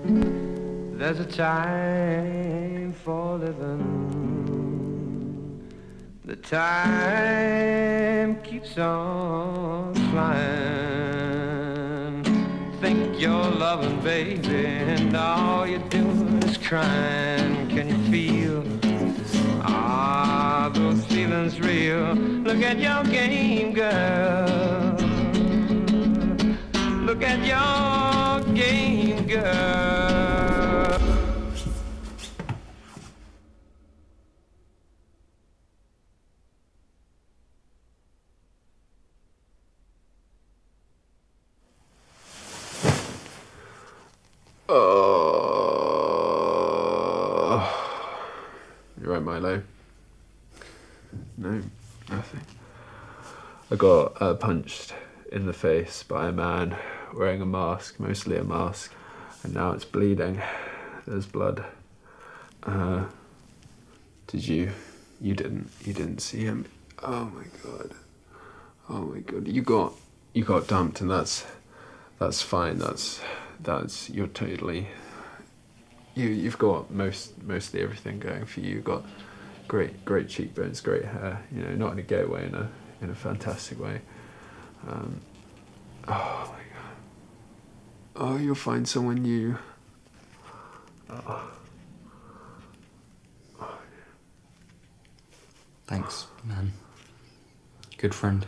There's a time for living. The time keeps on flying. Think you're loving, baby, and all you're doing is crying. Can you feel? Are those feelings real? Look at your game, girl. Look at your game, girl. You right, Milo? No, nothing. I got punched in the face by a man wearing a mask, mostly a mask, and now it's bleeding. There's blood. Did you? You didn't see him. Oh my god. Oh my god. You got dumped, and that's fine. That's you're totally. You've got mostly everything going for you. You've got great cheekbones, great hair. You know, not in a gay way, in a fantastic way. Oh my god. Oh, you'll find someone new. Oh. Thanks, man. Good friend.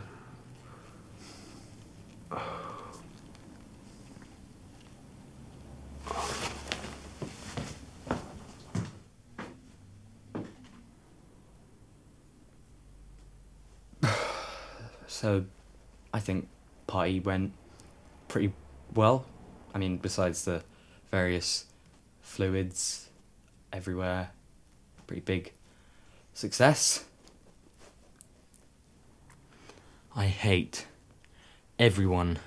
So, I think party went pretty well. I mean, besides the various fluids everywhere, pretty big success. I hate everyone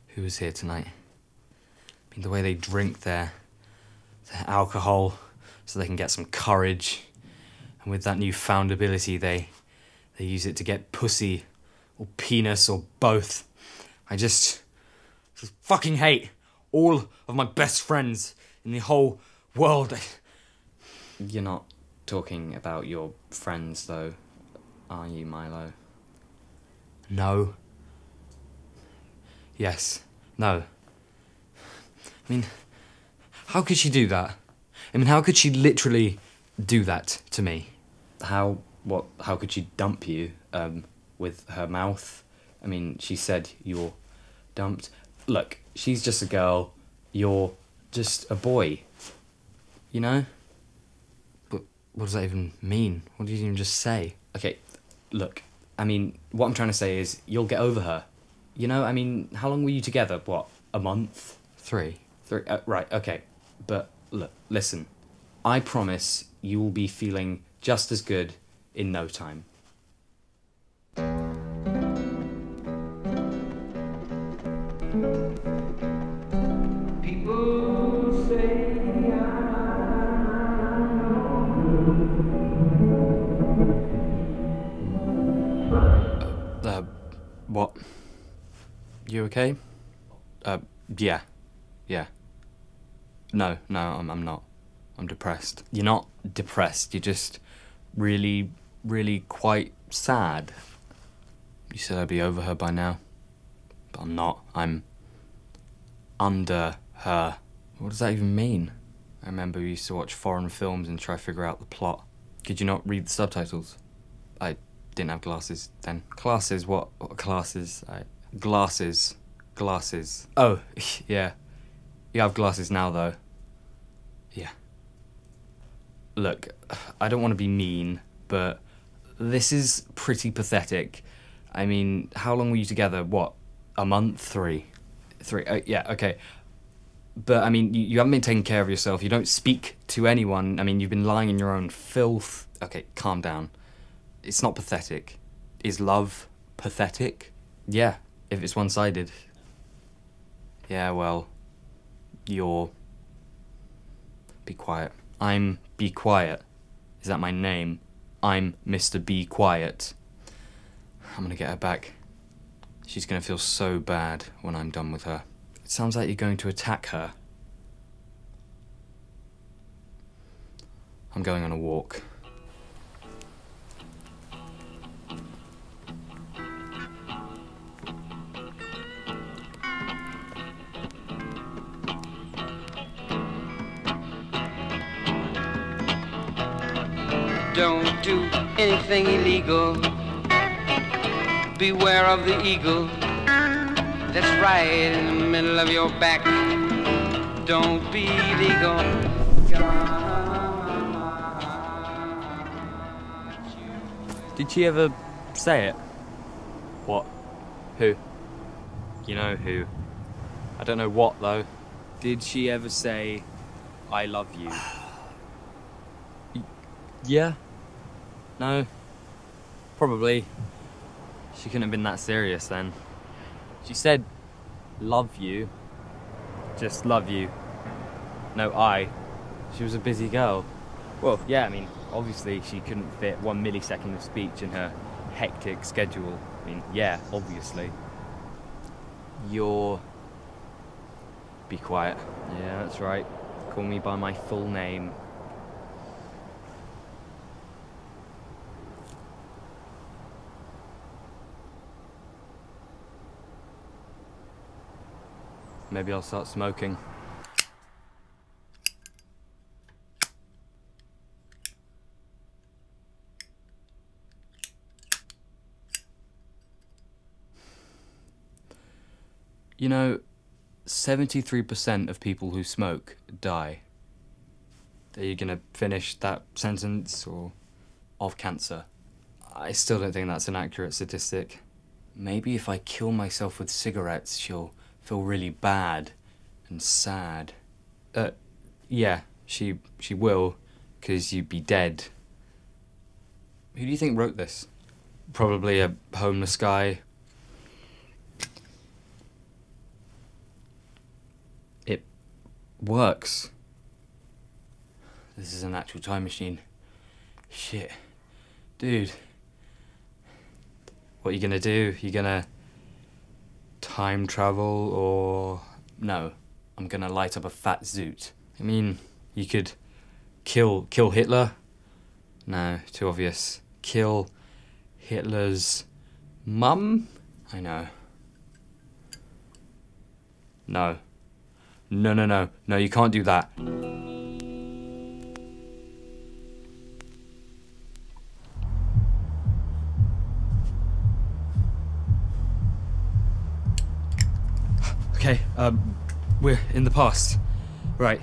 who was here tonight. I mean, the way they drink their alcohol so they can get some courage, and with that newfound ability, they use it to get pussy or penis or both. I just fucking hate all of my best friends in the whole world. You're not talking about your friends, though, are you, Milo? No. Yes. No. I mean, how could she do that? I mean, how could she literally do that to me? How could she dump you, with her mouth? I mean, she said you're dumped. Look, she's just a girl, you're just a boy. You know? But what does that even mean? What did you even just say? Okay, look, I mean, what I'm trying to say is, you'll get over her. You know, I mean, how long were you together? What, a month? Three, right, okay. But, look, listen. I promise you will be feeling just as good in no time. People say What? You okay? Yeah. No, I'm not. I'm depressed. You're not depressed, you're just really, really quite sad. You said I'd be over her by now, but I'm not. I'm under her. What does that even mean? I remember we used to watch foreign films and try to figure out the plot. Could you not read the subtitles? I didn't have glasses then. Classes? What classes? Glasses. Oh, yeah. You have glasses now, though. Yeah. Look, I don't want to be mean, but this is pretty pathetic. I mean, how long were you together? What, a month? Three. Yeah, okay. But, I mean, you haven't been taking care of yourself. You don't speak to anyone. I mean, you've been lying in your own filth. Okay, calm down. It's not pathetic. Is love pathetic? Yeah, if it's one-sided. Yeah, well, you're... Be quiet. I'm Be Quiet. Is that my name? I'm Mr. Be Quiet. I'm gonna get her back. She's gonna feel so bad when I'm done with her. It sounds like you're going to attack her. I'm going on a walk. Don't do anything illegal. Beware of the eagle that's right in the middle of your back. Don't be illegal. Did she ever say it? What? Who? You know who. I don't know what, though. Did she ever say, I love you? Yeah? No? Probably. She couldn't have been that serious then. She said, love you. Just love you. No, I. She was a busy girl. Well, yeah, I mean, obviously she couldn't fit 1 millisecond of speech in her hectic schedule. I mean, yeah, obviously. You're... Be quiet. Yeah, that's right. Call me by my full name. Maybe I'll start smoking. You know, 73% of people who smoke die. Are you gonna finish that sentence, or of cancer? I still don't think that's an accurate statistic. Maybe if I kill myself with cigarettes, she'll feel really bad and sad. Yeah, she will, 'cause you'd be dead. Who do you think wrote this? Probably a homeless guy. It works. This is an actual time machine. Shit. Dude. What are you gonna do? You gonna time travel, or... No, I'm gonna light up a fat zoot. I mean, you could kill Hitler. No, too obvious. Kill Hitler's mum? I know. No. No, you can't do that. Okay, we're in the past. Right.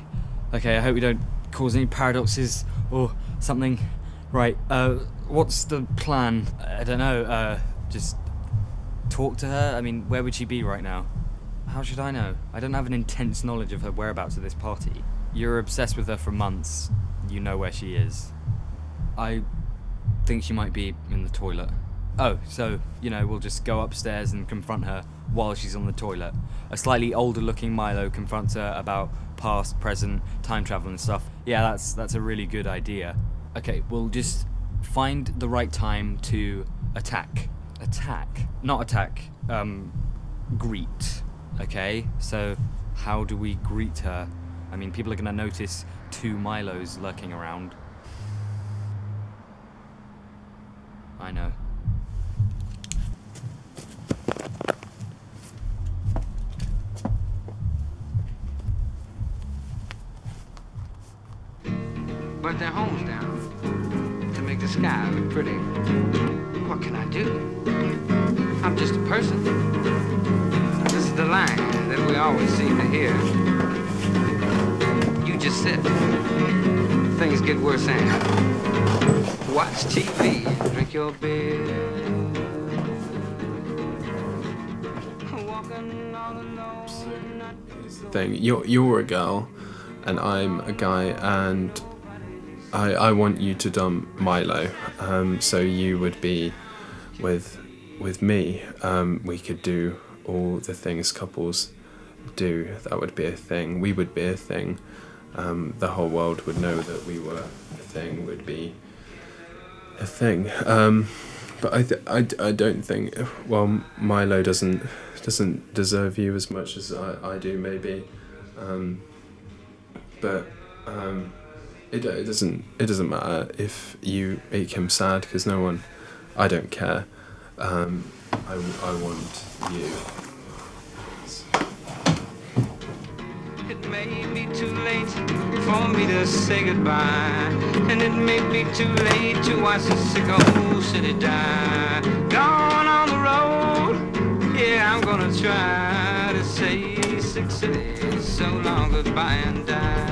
Okay, I hope we don't cause any paradoxes or something. Right, what's the plan? I don't know, just talk to her? I mean, where would she be right now? How should I know? I don't have an intense knowledge of her whereabouts at this party. You're obsessed with her for months. You know where she is. I think she might be in the toilet. Oh, so, you know, we'll just go upstairs and confront her while she's on the toilet. A slightly older looking Milo confronts her about past, present, time travel and stuff. Yeah, that's a really good idea. Okay, we'll just find the right time to attack. Attack? Not attack, greet. Okay, so how do we greet her? I mean, people are gonna notice 2 Milos lurking around. I know. But their home's down to make the sky look pretty. What can I do? I'm just a person. This is the line that we always seem to hear. You just sit. Things get worse and watch TV, drink your beer. Walking all alone. Thing. You're a girl, and I'm a guy, and I want you to dump Milo. So you would be with me. We could do all the things couples do. That would be a thing. We would be a thing. The whole world would know that we were a thing. Would be a thing. But I don't think. Well, Milo doesn't deserve you as much as I do, maybe. But It doesn't matter if you make him sad, because no one, I don't care. I want you. It may be too late for me to say goodbye, and it may be too late to watch the sick old city die. Gone on the road, yeah, I'm gonna try to say sick city, so long goodbye and die.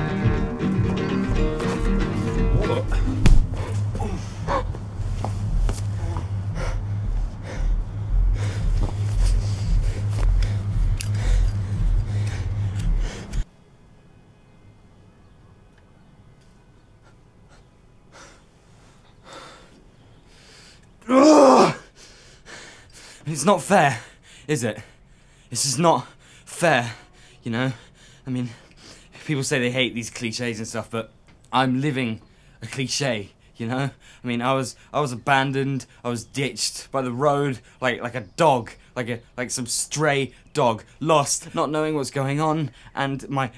It's not fair, is it? This is not fair, you know? I mean, people say they hate these cliches and stuff, but I'm living a cliche, you know? I mean, I was abandoned, I was ditched by the road like a dog, like some stray dog, lost, not knowing what's going on, and my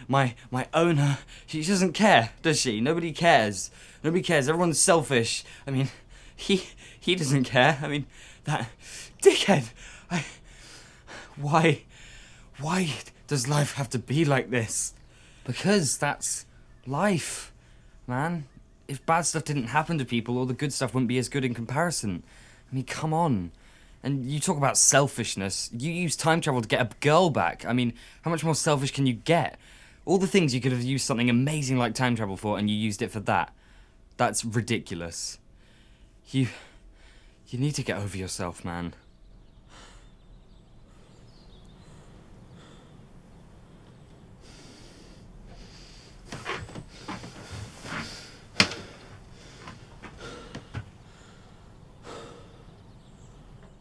owner, she doesn't care, does she? Nobody cares. Nobody cares. Everyone's selfish. I mean, he doesn't care. I mean, that dickhead. Why does life have to be like this? Because that's life, man. If bad stuff didn't happen to people, all the good stuff wouldn't be as good in comparison. I mean, come on. And you talk about selfishness. You use time travel to get a girl back. I mean, how much more selfish can you get? All the things you could have used something amazing like time travel for, and you used it for that. That's ridiculous. You need to get over yourself, man.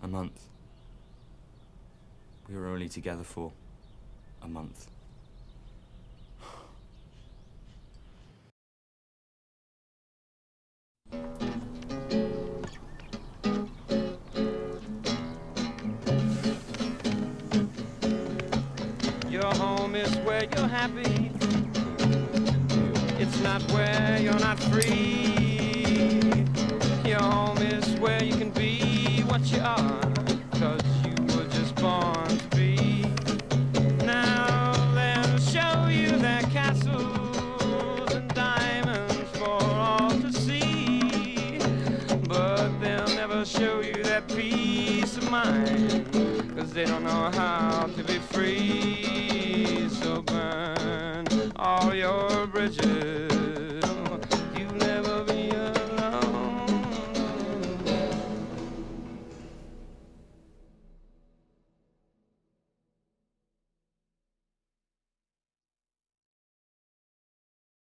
A month. We were only together for a month. Your home is where you're happy. It's not where you're not free. Your home is where you can be what you are, 'cause you were just born to be. Now they'll show you their castles and diamonds for all to see, but they'll never show you that peace of mind, 'cause they don't know how to be free. So burn all your bridges